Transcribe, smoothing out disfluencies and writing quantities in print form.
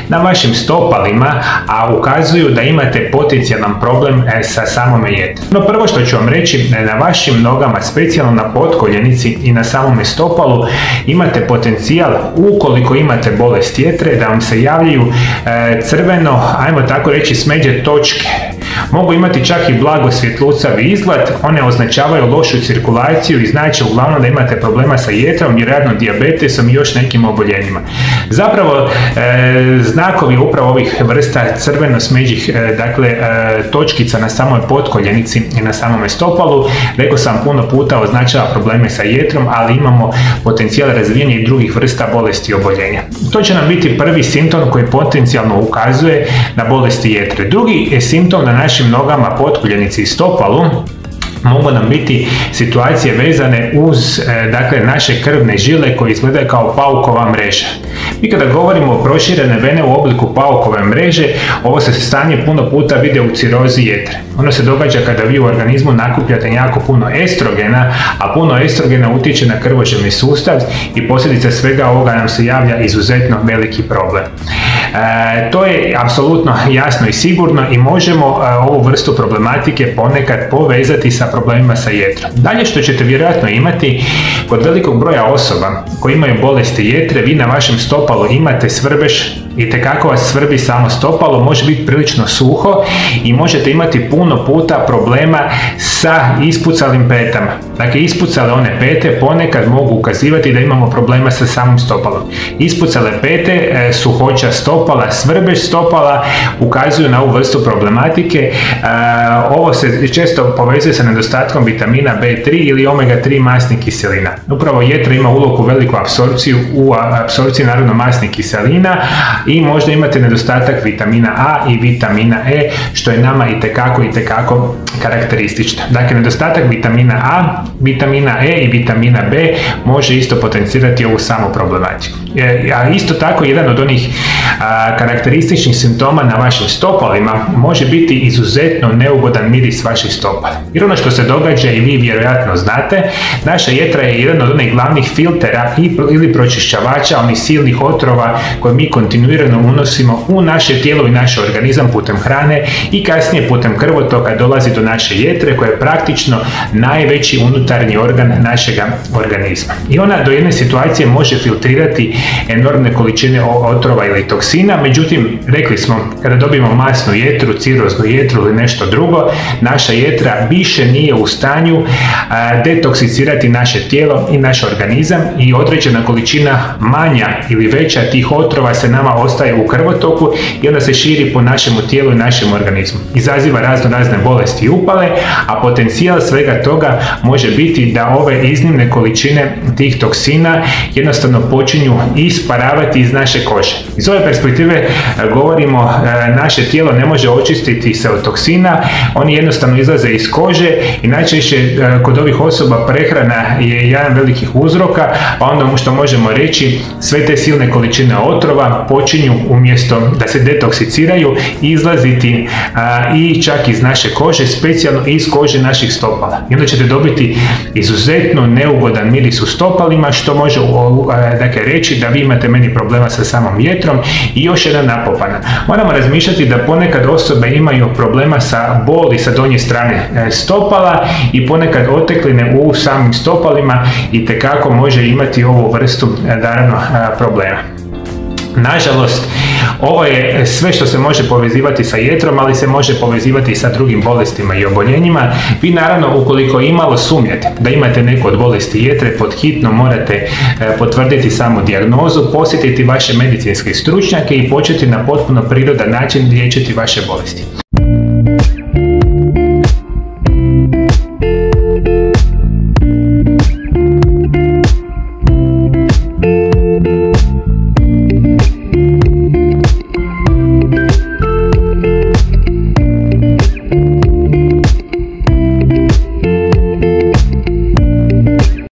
na vašim stopalima, a ukazuju da imate potencijalan problem sa samome jetrom. No prvo što ću vam reći, na vašim nogama, specijalno na potkoljenici i na samome stopalu, imate potencijal, ukoliko imate bolest jetre, da vam se javljaju crveno, ajmo tako reći, smeđe točke. Mogu imati čak i blago svjetlucavi izgled, one označavaju lošu cirkulaciju i znači uglavnom da imate problema sa jetrom, vjerojatno dijabetesom i još nekim oboljenjima. Zapravo, znakovi upravo ovih vrsta crveno smeđih točkica na samoj potkoljenici i na samome stopalu, rekao sam puno puta, označava probleme sa jetrom, ali imamo potencijal razvijanja i drugih vrsta bolesti i oboljenja. To će nam biti prvi simptom koji potencijalno ukazuje na bolesti jetre. Drugi simptom na našim nogama, potkoljenici i stopalu mogu nam biti situacije vezane uz naše krvne žile koje izgledaju kao paukova mreža. Mi kada govorimo o proširene vene u obliku paukove mreže, ovo se stanje puno puta vide u cirozi jetre. Ono se događa kada vi u organizmu nakupljate jako puno estrogena, a puno estrogena utječe na krvožilni sustav i posljedica svega ovoga nam se javlja izuzetno veliki problem. To je apsolutno jasno i sigurno i možemo ovu vrstu problematike ponekad povezati sa problemima sa jetrom. Dalje što ćete vjerojatno imati, kod velikog broja osoba koji imaju bolesti jetre, vi na vašem stopalu imate svrbež, i tekako vas svrbi samo stopalo, može biti prilično suho i možete imati puno puta problema sa ispucalim petama. Dakle, ispucale one pete ponekad mogu ukazivati da imamo problema sa samim stopalom. Ispucale pete, suhoća stopala, svrbež stopala ukazuju na ovu vrstu problematike. Ovo se često povezuje sa nedostatkom vitamina B3 ili omega-3 masnih kiselina. Upravo jetra ima ulogu veliku apsorpciju u apsorpciji naravno masnih kiselina i možda imate nedostatak vitamina A i vitamina E, što je nama itekako karakteristično. Dakle, nedostatak vitamina A, vitamina E i vitamina B može isto potencirati ovu samu problematiku. A isto tako, jedan od onih karakterističnih simptoma na vašim stopalima može biti izuzetno neugodan miris vaših stopala. Jer ono što se događa i vi vjerojatno znate, naša jetra je jedan od onih glavnih filtera ili pročišćavača onih silnih otrova koje mi kontinuirano unosimo u naše tijelo i naš organizam putem hrane i kasnije putem krvotoka dolazi do naše jetre koja je praktično najveći unutarnji organ našega organizma. I ona do jedne situacije može filtrirati enormne količine otrova ili toksina, međutim, rekli smo, kada dobijemo masnu jetru, ciroznu jetru ili nešto drugo, naša jetra više nije u stanju detoksicirati naše tijelo i naš organizam i određena količina manja ili veća tih otrova se nama ostaje u krvotoku i onda se širi po našemu tijelu i našem organizmu. Izaziva razne bolesti i upale, a potencijal svega toga može biti da ove iznimne količine tih toksina jednostavno počinju isparavati iz naše kože. Iz ove perspektive govorimo, naše tijelo ne može očistiti se od toksina, oni jednostavno izlaze iz kože i najčešće kod ovih osoba prehrana je jedan velikih uzroka, pa onda što možemo reći, sve te silne količine otrova počinju umjesto da se detoksiciraju izlaziti i čak iz naše kože, specijalno iz kože naših stopala. I onda ćete dobiti izuzetno neugodan miris u stopalima, što može reći da vi imate meni problema sa samom jetrom. I još jedna napomena. Moramo razmišljati da ponekad osobe imaju problema sa boli sa donje strane stopala i ponekad otekline u samim stopalima i tekako može imati ovu vrstu problema. Nažalost, ovo je sve što se može povezivati sa jetrom, ali se može povezivati i sa drugim bolestima i oboljenjima. Vi naravno, ukoliko imalo sumnjate da imate neku od bolesti jetre, podhitno morate potvrditi samu dijagnozu, posjetiti vaše medicinske stručnjake i početi na potpuno prirodan način liječiti vaše bolesti.